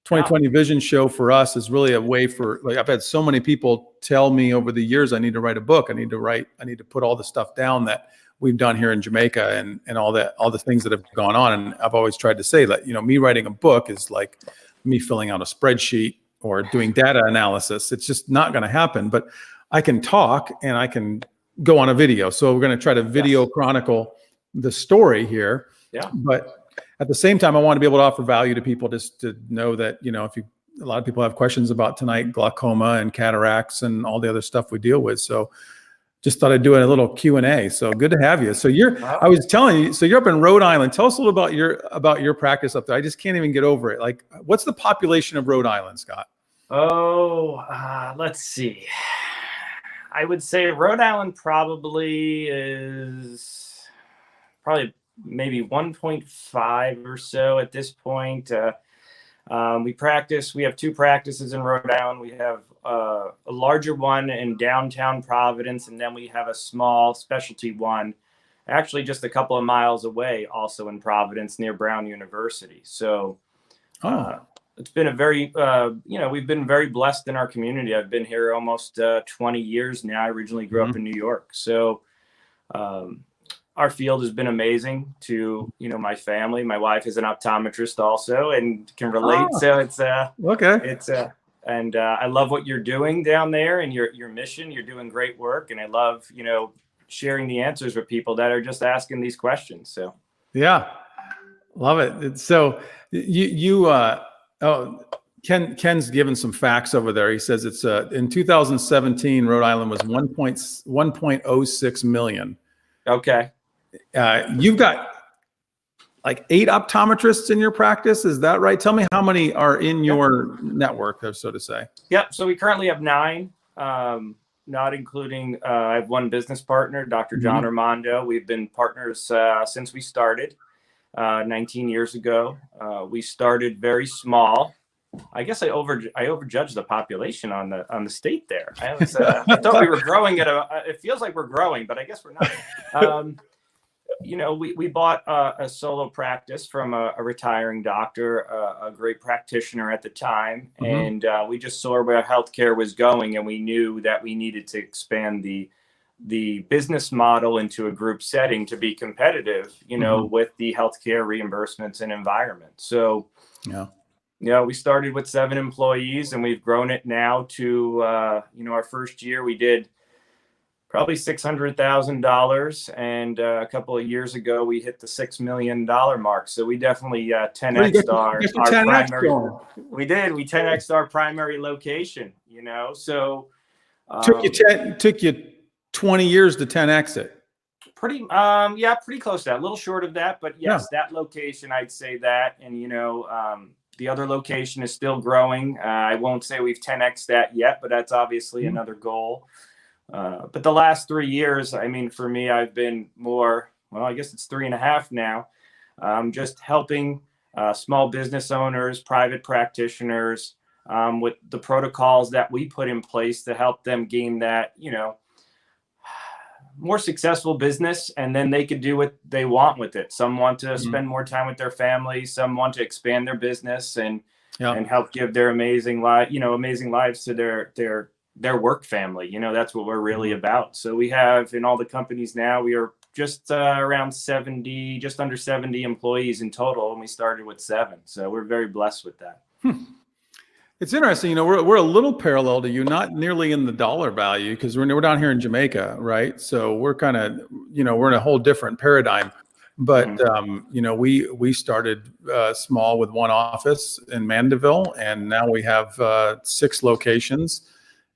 2020 Vision show for us is really a way for, like, I've had so many people tell me over the years, I need to write a book. I need to put all the stuff down that we've done here in Jamaica and all the things that have gone on. And I've always tried to say that, you know, me writing a book is like me filling out a spreadsheet or doing data analysis. It's just not going to happen, but I can talk and I can go on a video. So we're going to try to video chronicle the story here. Yeah. But at the same time, I want to be able to offer value to people just to know that, you know, a lot of people have questions about tonight, glaucoma and cataracts and all the other stuff we deal with. So just thought I'd do a little Q&A. So good to have you. So I was telling you, so you're up in Rhode Island. Tell us a little about your practice up there. I just can't even get over it. Like, what's the population of Rhode Island, Scott? Oh, let's see. I would say Rhode Island probably is maybe 1.5 or so at this point. We have two practices in Rhode Island. We have a larger one in downtown Providence, and then we have a small specialty one, actually just a couple of miles away, also in Providence near Brown University. So it's been a very, we've been very blessed in our community. I've been here almost 20 years now. I originally grew up in New York. So our field has been amazing to, you know, my family. My wife is an optometrist also and can relate. So it's okay. And I love what you're doing down there and your mission. You're doing great work. And I love, you know, sharing the answers with people that are just asking these questions. So, yeah, love it. So Ken's given some facts over there. He says it's in 2017, Rhode Island was 1.06 million. Okay. You've got like 8 optometrists in your practice. Is that right? Tell me how many are in your network, so to say. Yep. So we currently have 9, not including, I have one business partner, Dr. John Armando. We've been partners since we started 19 years ago. We started very small. I guess I overjudged the population on the state there. I thought we were growing it feels like we're growing, but I guess we're not. we bought a solo practice from a retiring doctor, a great practitioner at the time, and we just saw where healthcare was going, and we knew that we needed to expand the business model into a group setting to be competitive, with the healthcare reimbursements and environment. So, we started with 7 employees, and we've grown it now to, our first year we did probably $600,000, and a couple of years ago we hit the $6 million mark. So we definitely 10x'd our primary. We 10x'd our primary location. So took you 20 years to 10x it. Pretty close to that. A little short of that, but yes, that location, I'd say that, and the other location is still growing. I won't say we've 10x'd that yet, but that's obviously another goal. But the last 3 years, I mean, for me, I've been more, I guess it's 3.5 now, just helping small business owners, private practitioners, with the protocols that we put in place to help them gain that, more successful business, and then they could do what they want with it. Some want to spend more time with their family. Some want to expand their business and help give their amazing lives to their work family. That's what we're really about. So we have, in all the companies now, we are just around 70, just under 70 employees in total, and we started with 7. So we're very blessed with that. It's interesting, we're a little parallel to you, not nearly in the dollar value, because we're down here in Jamaica, right? So we're kind of, we're in a whole different paradigm. But we started small with 1 office in Mandeville, and now we have 6 locations.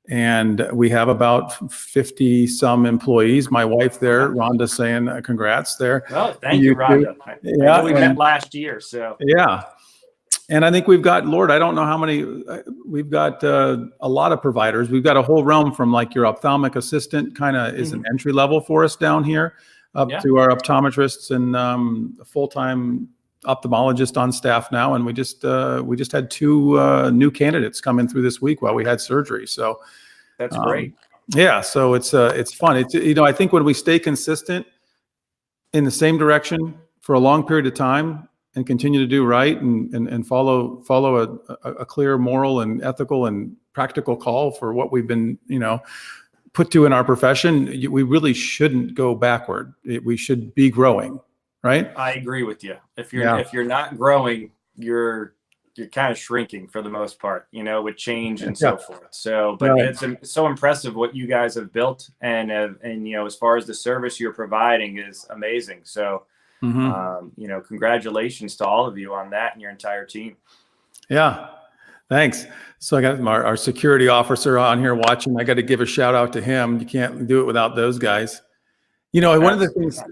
And we have about 50 some employees. My wife there, Rhonda, saying congrats there. Oh, thank you, Rhonda. I know we met last year, so. Yeah. And I think we've got, Lord, I don't know how many, we've got a lot of providers. We've got a whole realm from like your ophthalmic assistant kind of is an entry level for us down here, up to our optometrists and a full-time ophthalmologist on staff now. And we just had 2 new candidates come in through this week while we had surgery. So that's great. Yeah. So it's fun. It's, I think when we stay consistent in the same direction for a long period of time and continue to do right and follow a clear moral and ethical and practical call for what we've been, put to in our profession, we really shouldn't go backward. We should be growing. Right. I agree with you. If you're not growing, you're kind of shrinking for the most part, with change and so forth. So, but it's so impressive what you guys have built, and as far as the service you're providing is amazing. So, congratulations to all of you on that and your entire team. Yeah. Thanks. So I got our security officer on here watching. I got to give a shout out to him. You can't do it without those guys. One of the things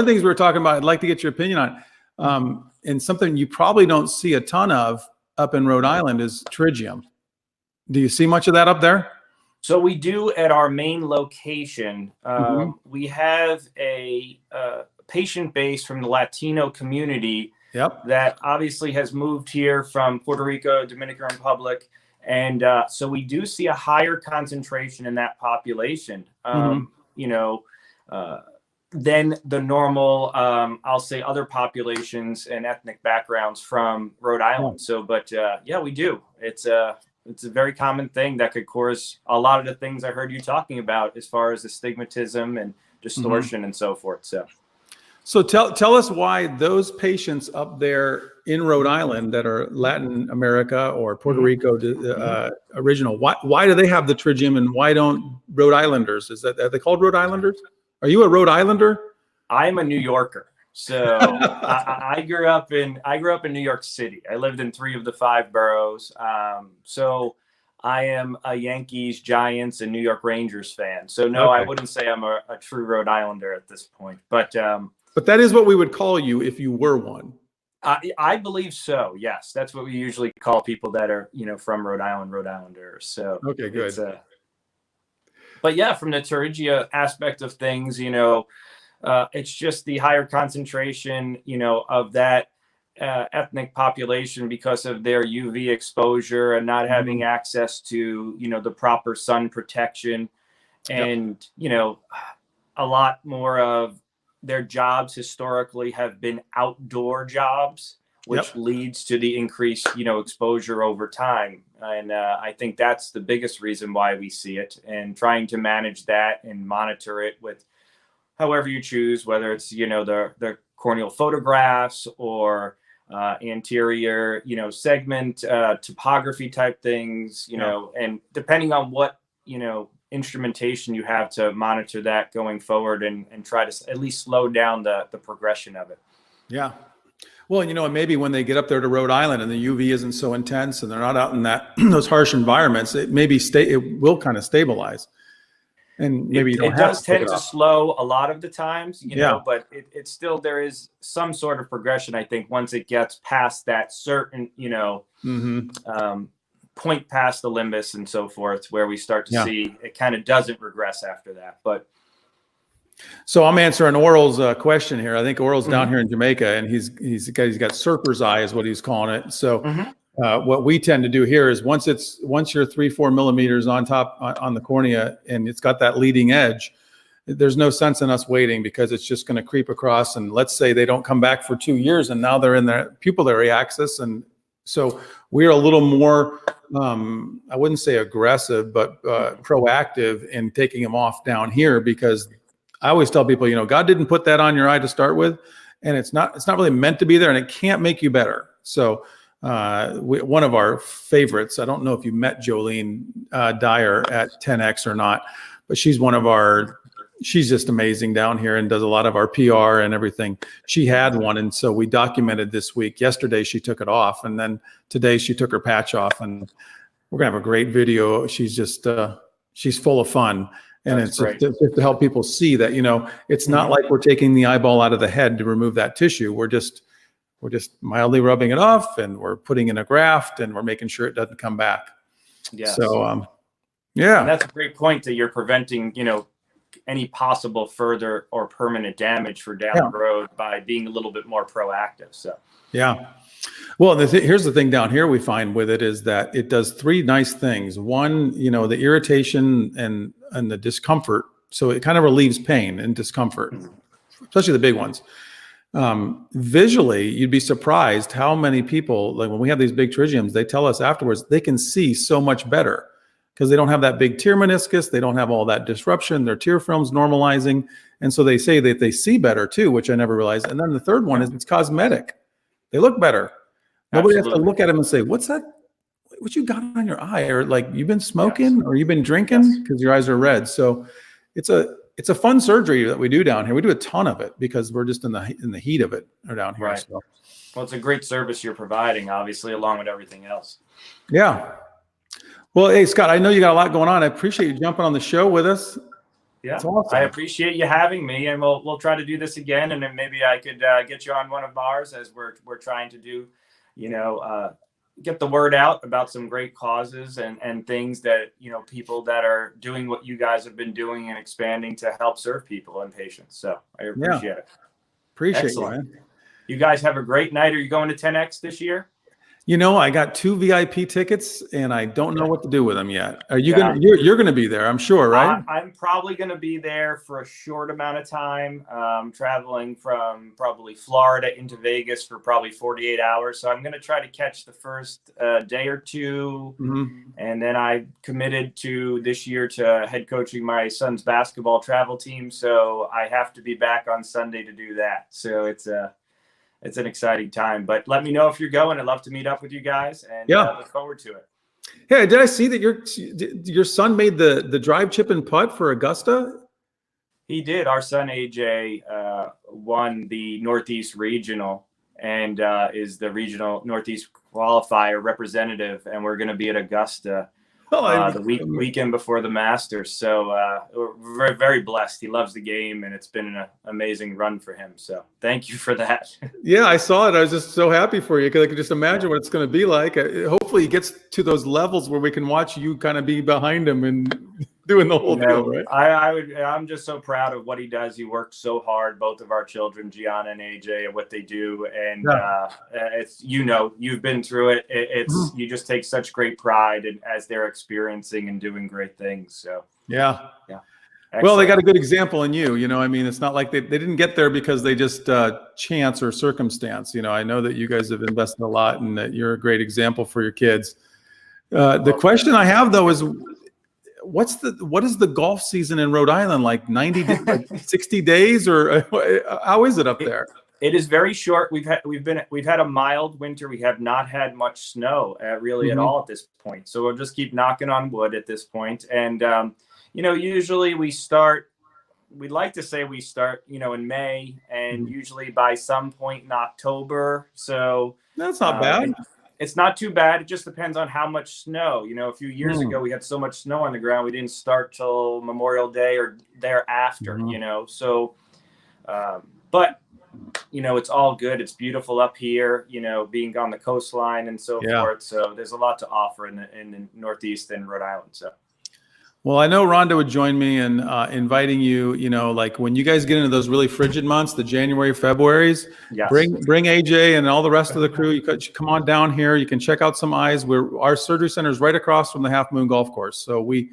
we were talking about, I'd like to get your opinion on, and something you probably don't see a ton of up in Rhode Island is Trigium. Do you see much of that up there? So we do at our main location. We have a patient base from the Latino community that obviously has moved here from Puerto Rico, Dominican Republic. And so we do see a higher concentration in that population. Than the normal, I'll say, other populations and ethnic backgrounds from Rhode Island. So, but we do. It's a very common thing that could cause a lot of the things I heard you talking about as far as the stigmatism and distortion and so forth. So tell us why those patients up there in Rhode Island that are Latin America or Puerto Rico original, why do they have the Trigium and why don't Rhode Islanders? Are they called Rhode Islanders? Are you a Rhode Islander? I'm a New Yorker. So I grew up in New York City. I lived in 3 of the 5 boroughs. So I am a Yankees, Giants, and New York Rangers fan. So no, I wouldn't say I'm a true Rhode Islander at this point. But that is what we would call you if you were one. I believe so. Yes, that's what we usually call people that are from Rhode Island, Rhode Islanders. So okay, good. But yeah, from the pterygia aspect of things, it's just the higher concentration, of that ethnic population because of their UV exposure and not having access to, the proper sun protection and, a lot more of their jobs historically have been outdoor jobs, which Yep. leads to the increased, exposure over time. And I think that's the biggest reason why we see it, and trying to manage that and monitor it with however you choose, whether it's, the corneal photographs or anterior, segment topography type things, and depending on what, instrumentation you have to monitor that going forward, and try to at least slow down the progression of it. Yeah. Well, and maybe when they get up there to Rhode Island and the UV isn't so intense and they're not out in that those harsh environments, it will kind of stabilize. And maybe it does tend to slow a lot of the times, but it's still, there is some sort of progression, I think, once it gets past that certain, point past the limbus and so forth, where we start to see it kind of doesn't regress after that. But so I'm answering Oral's question here. I think Oral's down here in Jamaica, and he's got surfer's eye is what he's calling it. So what we tend to do here is once you're 3-4 millimeters on top on the cornea and it's got that leading edge, there's no sense in us waiting, because it's just going to creep across. And let's say they don't come back for 2 years and now they're in their pupillary axis. And so we're a little more, I wouldn't say aggressive, but proactive in taking them off down here, because I always tell people, God didn't put that on your eye to start with, and it's not really meant to be there, and it can't make you better. So one of our favorites, I don't know if you met Jolene Dyer at 10X or not, but she's she's just amazing down here and does a lot of our PR and everything. She had one, and so we documented this week. Yesterday she took it off, and then today she took her patch off, and we're gonna have a great video. She's just she's full of fun. And it's just to help people see that, it's not like we're taking the eyeball out of the head to remove that tissue. We're just mildly rubbing it off, and we're putting in a graft, and we're making sure it doesn't come back. Yeah. So, And that's a great point, that you're preventing, any possible further or permanent damage for down the road by being a little bit more proactive. So, yeah. Well, here's the thing down here we find with it is that it does 3 nice things. One, the irritation and the discomfort. So it kind of relieves pain and discomfort, especially the big ones. Visually, you'd be surprised how many people, like when we have these big pterygiums, they tell us afterwards they can see so much better because they don't have that big tear meniscus. They don't have all that disruption. Their tear film's normalizing. And so they say that they see better too, which I never realized. And then the third one is it's cosmetic. They look better. Nobody has to look at them and say, what's that? What you got on your eye? Or like, you've been smoking or you've been drinking because your eyes are red. So it's a fun surgery that we do down here. We do a ton of it because we're just in the heat of it down here. Right. So. Well, it's a great service you're providing, obviously, along with everything else. Yeah. Well, hey, Scott, I know you got a lot going on. I appreciate you jumping on the show with us. Yeah, awesome. I appreciate you having me, and we'll try to do this again, and then maybe I could get you on one of ours, as we're trying to do, get the word out about some great causes and things that, people that are doing what you guys have been doing and expanding to help serve people and patients. So I appreciate it. Appreciate you, man. You guys have a great night. Are you going to 10X this year? I got 2 VIP tickets and I don't know what to do with them yet. Are you you're gonna be there, I'm sure, right? I'm probably going to be there for a short amount of time, traveling from probably Florida into Vegas for probably 48 hours. So I'm going to try to catch the first day or two. And then I committed to this year to head coaching my son's basketball travel team. So I have to be back on Sunday to do that. So it's an exciting time, but let me know if you're going. I'd love to meet up with you guys, and look forward to it. Hey, did I see that your son made the drive, chip, and putt for Augusta? He did. Our son AJ won the Northeast Regional and is the regional Northeast qualifier representative, and we're going to be at Augusta the weekend before the Masters. So we're very, very blessed. He loves the game, and it's been an amazing run for him. So thank you for that. Yeah, I saw it. I was just so happy for you because I could just imagine what it's going to be like. Hopefully he gets to those levels where we can watch you kind of be behind him and doing the whole deal, right? I'm just so proud of what he does. He works so hard, both of our children, Gianna and AJ, and what they do. And it's, you've been through it. It's you just take such great pride in as they're experiencing and doing great things. So yeah. Well, they got a Excellent. good example in you. I mean, it's not like they didn't get there because they just chance or circumstance. I know that you guys have invested a lot and that you're a great example for your kids. The question I have though is, what is the golf season in Rhode Island like? like 60 days, or how is it up there? It is very short. We've had a mild winter. We have not had much snow really at all at this point. So we'll just keep knocking on wood at this point. And usually we'd like to say we start in May, and usually by some point in October. So that's not bad. It's not too bad. It just depends on how much snow. A few years ago we had so much snow on the ground we didn't start till Memorial Day or thereafter. So but it's all good. It's beautiful up here, being on the coastline and so forth. So there's a lot to offer in the Northeast and Rhode Island. So. Well, I know Rhonda would join me in inviting you, like when you guys get into those really frigid months, the January, Februaries, bring AJ and all the rest of the crew. You could come on down here. You can check out some eyes. Our surgery center is right across from the Half Moon Golf Course. So we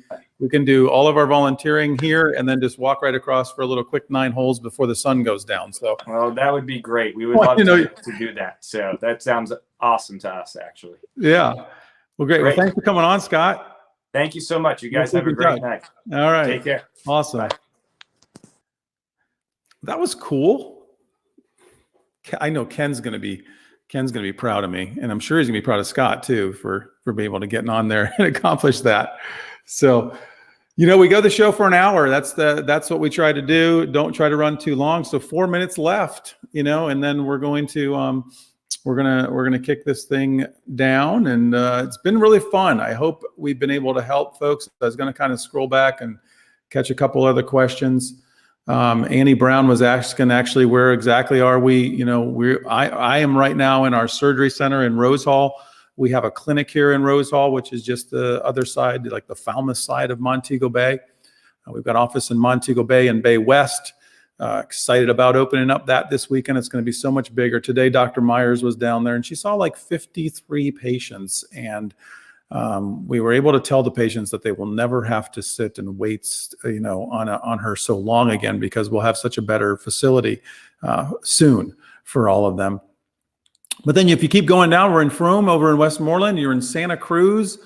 can do all of our volunteering here and then just walk right across for a little quick 9 holes before the sun goes down. So, well, that would be great. We would love to do that. So that sounds awesome to us, actually. Yeah. Well, great. Well, thanks for coming on, Scott. Thank you so much. You guys have a great night. All right. Take care. Awesome. Bye. That was cool. I know Ken's going to be proud of me, and I'm sure he's going to be proud of Scott too for being able to get on there and accomplish that. So, we go the show for an hour. That's what we try to do. Don't try to run too long. So 4 minutes left, and then we're going to we're gonna kick this thing down, and it's been really fun. I hope we've been able to help folks. I was going to kind of scroll back and catch a couple other questions. Annie Brown was asking, actually, where exactly are we? I am right now in our surgery center in Rose Hall. We have a clinic here in Rose Hall, which is just the other side, like the Falmouth side of Montego Bay. We've got an office in Montego Bay and Bay West. Excited about opening up that this weekend. It's going to be so much bigger. Today, Dr. Myers was down there and she saw like 53 patients. And we were able to tell the patients that they will never have to sit and wait, on her so long again, because we'll have such a better facility soon for all of them. But then if you keep going down, we're in Frome over in Westmoreland. You're in Santa Cruz.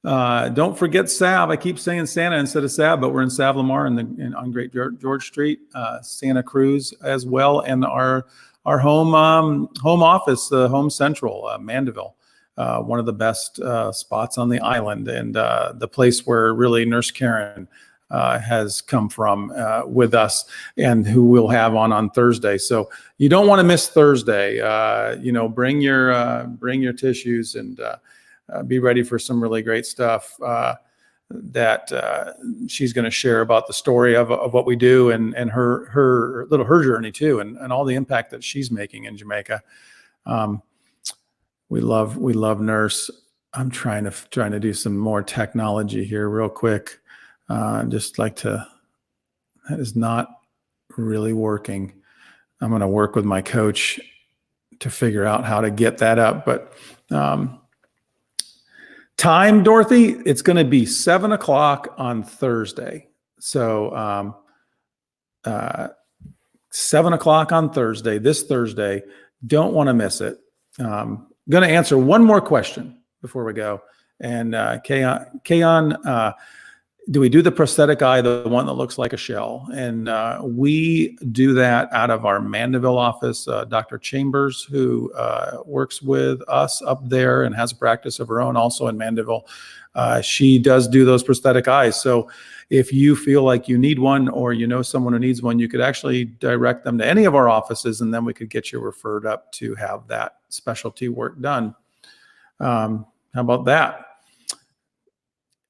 Don't forget Sav. I keep saying Santa instead of Sav, but we're in Sav Lamar on Great George Street, Santa Cruz as well, and our home office, Home Central, Mandeville, one of the best spots on the island, and the place where really Nurse Karen has come from with us, and who we'll have on Thursday. So you don't want to miss Thursday. Bring your tissues and be ready for some really great stuff that she's going to share about the story of what we do and her journey too, and all the impact that she's making in Jamaica. We love Nurse. I'm trying to do some more technology here real quick. That is not really working. I'm going to work with my coach to figure out how to get that up, but time, Dorothy, it's going to be 7:00 on Thursday. So 7:00 on Thursday, this Thursday. Don't want to miss it. Going to answer one more question before we go. And Kayon, do we do the prosthetic eye, the one that looks like a shell? And we do that out of our Mandeville office. Dr. Chambers, who works with us up there and has a practice of her own also in Mandeville, she does do those prosthetic eyes. So if you feel like you need one, or someone who needs one, you could actually direct them to any of our offices, and then we could get you referred up to have that specialty work done. How about that?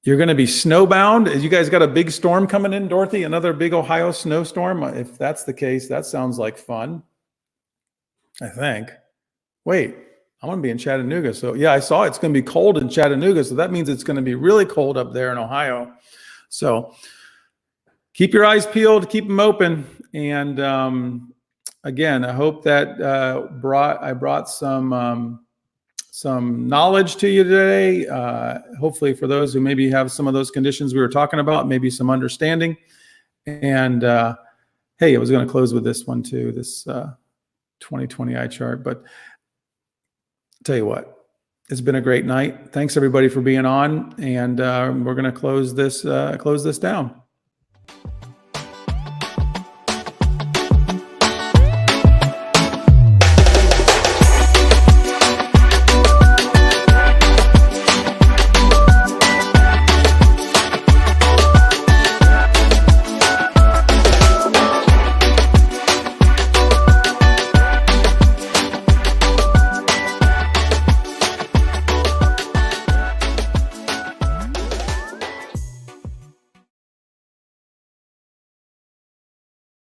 You're going to be snowbound. You guys got a big storm coming in, Dorothy? Another big Ohio snowstorm? If that's the case, that sounds like fun, I think. Wait, I'm going to be in Chattanooga. So yeah, I saw it's going to be cold in Chattanooga. So that means it's going to be really cold up there in Ohio. So keep your eyes peeled, keep them open. And again, I hope that I brought some knowledge to you today. Hopefully for those who maybe have some of those conditions we were talking about, maybe some understanding. And hey, I was going to close with this one too, this 2020 eye chart. But tell you what, it's been a great night. Thanks everybody for being on, and we're going to close this down.